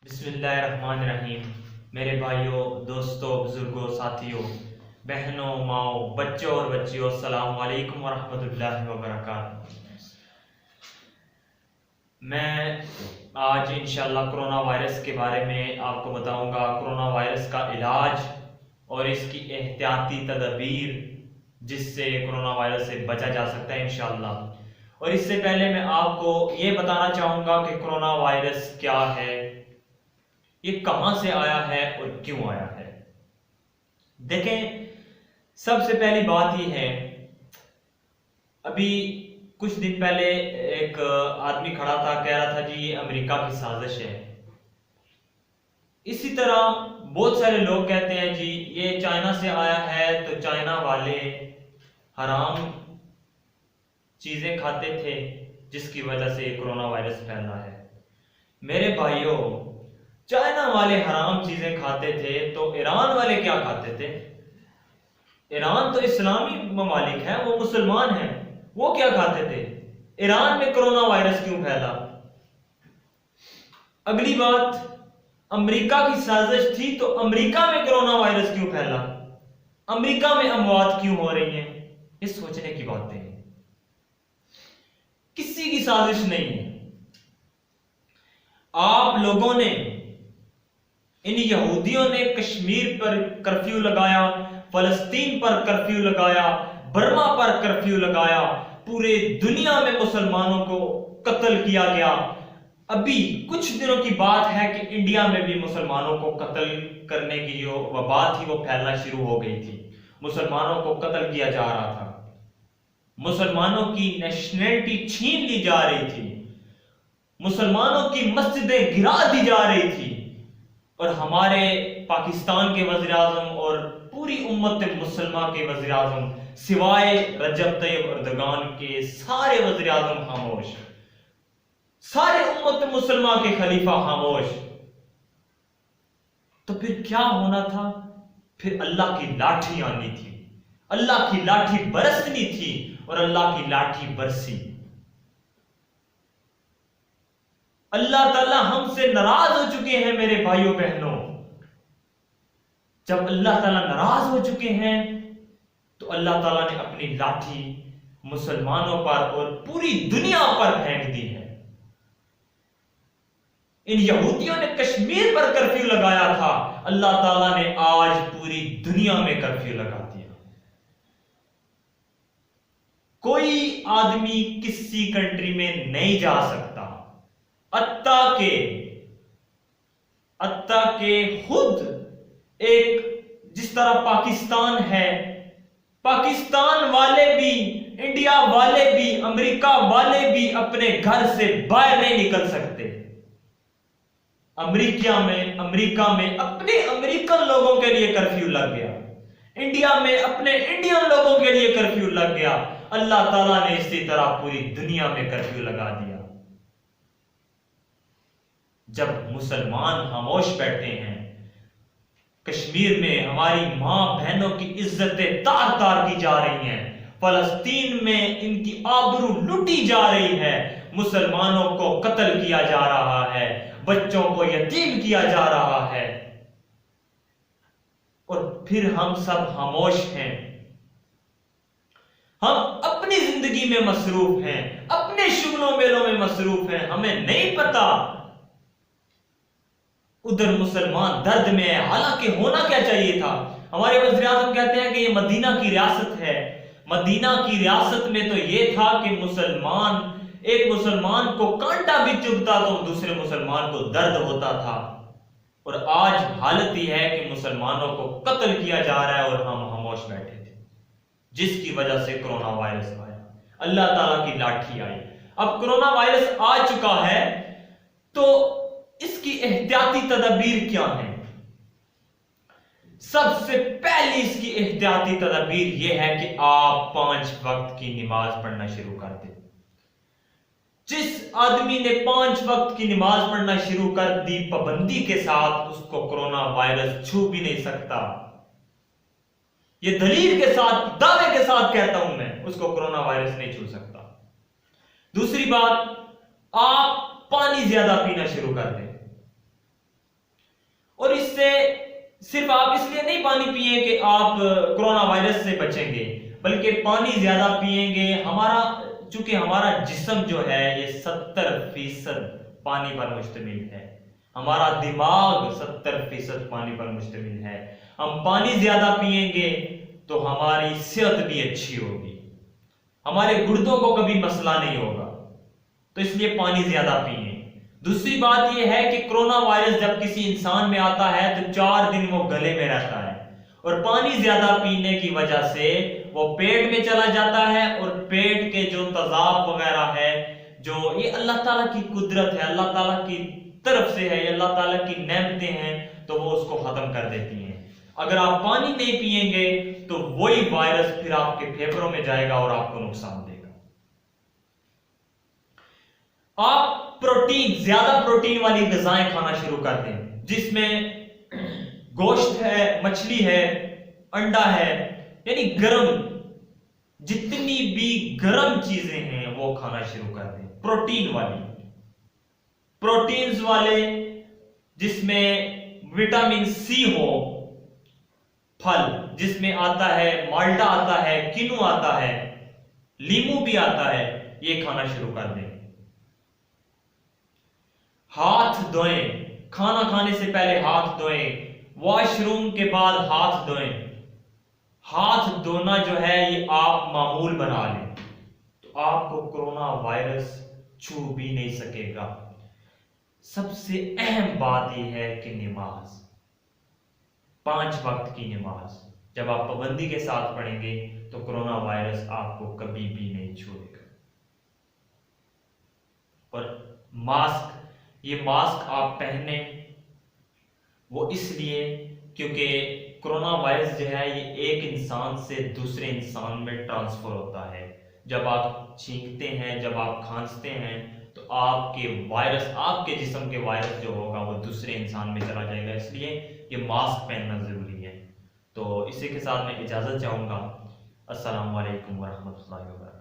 बिस्मिल्लाहिर्रहमानिर्रहीम। मेरे भाइयों, दोस्तों, बुजुर्गों, साथियों, बहनों, माओ, बच्चों और बच्चियों, अस्सलाम वालेकुम वरहमतुल्लाहि वबरकातुहू। मैं आज इंशाल्लाह कोरोना वायरस के बारे में आपको बताऊंगा, कोरोना वायरस का इलाज और इसकी एहतियाती तदबीर जिससे कोरोना वायरस से बचा जा सकता है इंशाल्लाह। और इससे पहले मैं आपको ये बताना चाहूँगा कि कोरोना वायरस क्या है, ये कहां से आया है और क्यों आया है। देखें, सबसे पहली बात यह है, अभी कुछ दिन पहले एक आदमी खड़ा था, कह रहा था जी ये अमेरिका की साजिश है। इसी तरह बहुत सारे लोग कहते हैं जी ये चाइना से आया है, तो चाइना वाले हराम चीजें खाते थे जिसकी वजह से कोरोना वायरस फैला है। मेरे भाइयों, चाइना वाले हराम चीजें खाते थे तो ईरान वाले क्या खाते थे? ईरान तो इस्लामी ममालिक है, वो मुसलमान हैं, वो क्या खाते थे? ईरान में कोरोना वायरस क्यों फैला? अगली बात, अमेरिका की साजिश थी तो अमेरिका में कोरोना वायरस क्यों फैला? अमेरिका में अमवात क्यों हो रही हैं? ये सोचने की बातें हैं, किसी की साजिश नहीं है। आप लोगों ने, इन यहूदियों ने कश्मीर पर कर्फ्यू लगाया, फलस्तीन पर कर्फ्यू लगाया, बर्मा पर कर्फ्यू लगाया, पूरे दुनिया में मुसलमानों को कत्ल किया गया। अभी कुछ दिनों की बात है कि इंडिया में भी मुसलमानों को कत्ल करने की जो वबा थी वो फैलना शुरू हो गई थी। मुसलमानों को कत्ल किया जा रहा था, मुसलमानों की नेशनैलिटी छीन ली जा रही थी, मुसलमानों की मस्जिदें गिरा दी जा रही थी। और हमारे पाकिस्तान के वज़ीर आज़म और पूरी उम्मत मुसलमान के वज़ीर आज़म सिवाय रजब तैयब एर्दोगान के सारे वज़ीर आज़म खामोश, सारे उम्मत मुसलमान के खलीफा खामोश। तो फिर क्या होना था? फिर अल्लाह की लाठी आनी थी, अल्लाह की लाठी बरसनी थी और अल्लाह की लाठी बरसी। अल्लाह ताला हमसे नाराज हो चुके हैं मेरे भाइयों बहनों। जब अल्लाह ताला नाराज हो चुके हैं तो अल्लाह ताला ने अपनी लाठी मुसलमानों पर और पूरी दुनिया पर फेंक दी है। इन यहूदियों ने कश्मीर पर कर्फ्यू लगाया था, अल्लाह ताला ने आज पूरी दुनिया में कर्फ्यू लगा दिया। कोई आदमी किसी कंट्री में नहीं जा सकता, अत्ता के खुद एक, जिस तरह पाकिस्तान है, पाकिस्तान वाले भी, इंडिया वाले भी, अमेरिका वाले भी अपने घर से बाहर नहीं निकल सकते। अमेरिका में अपने अमेरिकन लोगों के लिए कर्फ्यू लग गया, इंडिया में अपने इंडियन लोगों के लिए कर्फ्यू लग गया। अल्लाह ताला ने इसी तरह पूरी दुनिया में कर्फ्यू लगा दिया। जब मुसलमान खामोश बैठे हैं, कश्मीर में हमारी मां बहनों की इज्जतें तार तार की जा रही हैं, फलस्तीन में इनकी आबरू लूटी जा रही है, मुसलमानों को कत्ल किया जा रहा है, बच्चों को यतीम किया जा रहा है, और फिर हम सब खामोश हैं। हम अपनी जिंदगी में मसरूफ हैं, अपने शुगलों मेलों में मसरूफ हैं, हमें नहीं पता उधर मुसलमान दर्द में है। हालांकि होना क्या चाहिए था? हमारे वज़ीर आज़म कहते हैं कि ये मदीना की रियासत है, मदीना की रियासत में तो ये था कि एक मुसलमान को कांटा भी चुभता तो दूसरे मुसलमान को दर्द होता था। और आज हालत यह है कि मुसलमानों को कत्ल किया जा रहा है और हम खामोश बैठे थे, जिसकी वजह से कोरोना वायरस आया, अल्लाह ताला की लाठी आई। अब कोरोना वायरस आ चुका है तो इसकी एहतियाती तदबीर क्या है? सबसे पहली इसकी एहतियाती तदबीर यह है कि आप 5 वक्त की नमाज पढ़ना शुरू कर दें। जिस आदमी ने 5 वक्त की नमाज पढ़ना शुरू कर दी पाबंदी के साथ, उसको कोरोना वायरस छू भी नहीं सकता। यह दलील के साथ, दावे के साथ कहता हूं मैं, उसको कोरोना वायरस नहीं छू सकता। दूसरी बात, आप पानी ज्यादा पीना शुरू कर दें। सिर्फ आप इसलिए नहीं पानी पिए कि आप कोरोना वायरस से बचेंगे, बल्कि पानी ज्यादा पिएंगे। चूंकि हमारा जिस्म जो है ये 70% पानी पर मुश्तमिल है, हमारा दिमाग 70% पानी पर मुश्तमिल है। हम पानी ज्यादा पिएंगे तो हमारी सेहत भी अच्छी होगी, हमारे गुर्दों को कभी मसला नहीं होगा। तो इसलिए पानी ज्यादा पिए। दूसरी बात यह है कि कोरोना वायरस जब किसी इंसान में आता है तो 4 दिन वो गले में रहता है, और पानी ज्यादा पीने की वजह से वो पेट में चला जाता है, और पेट के जो तेजाब वगैरह है, जो ये अल्लाह ताला की कुदरत है, अल्लाह ताला की तरफ से है, अल्लाह ताला की नेमतें हैं, तो वो उसको खत्म कर देती हैं। अगर आप पानी नहीं पिएंगे तो वही वायरस फिर आपके फेफड़ों में जाएगा और आपको नुकसान देगा। आप ज्यादा प्रोटीन वाली ग़िज़ाएं खाना शुरू कर दें, जिसमें गोश्त है, मछली है, अंडा है, यानी गर्म, जितनी भी गर्म चीजें हैं वो खाना शुरू कर दें। प्रोटीन्स वाले, जिसमें विटामिन सी हो, फल जिसमें आता है, माल्टा आता है, किनु आता है, लीमू भी आता है, ये खाना शुरू कर दें। हाथ धोएं, खाना खाने से पहले हाथ धोएं, वॉशरूम के बाद हाथ धोएं। हाथ धोना जो है ये आप मामूल बना लें तो आपको कोरोना वायरस छू भी नहीं सकेगा। सबसे अहम बात यह है कि नमाज, 5 वक्त की नमाज जब आप पाबंदी के साथ पढ़ेंगे तो कोरोना वायरस आपको कभी भी नहीं छूएगा। और ये मास्क आप पहने, वो इसलिए क्योंकि कोरोना वायरस जो है ये एक इंसान से दूसरे इंसान में ट्रांसफर होता है। जब आप छींकते हैं, जब आप खांसते हैं, तो आपके जिस्म के वायरस जो होगा वो दूसरे इंसान में चला जाएगा। इसलिए ये मास्क पहनना जरूरी है। तो इसी के साथ मैं इजाजत चाहूंगा। अस्सलाम वालेकुम वरहमतुल्लाहि वबरकातुहू।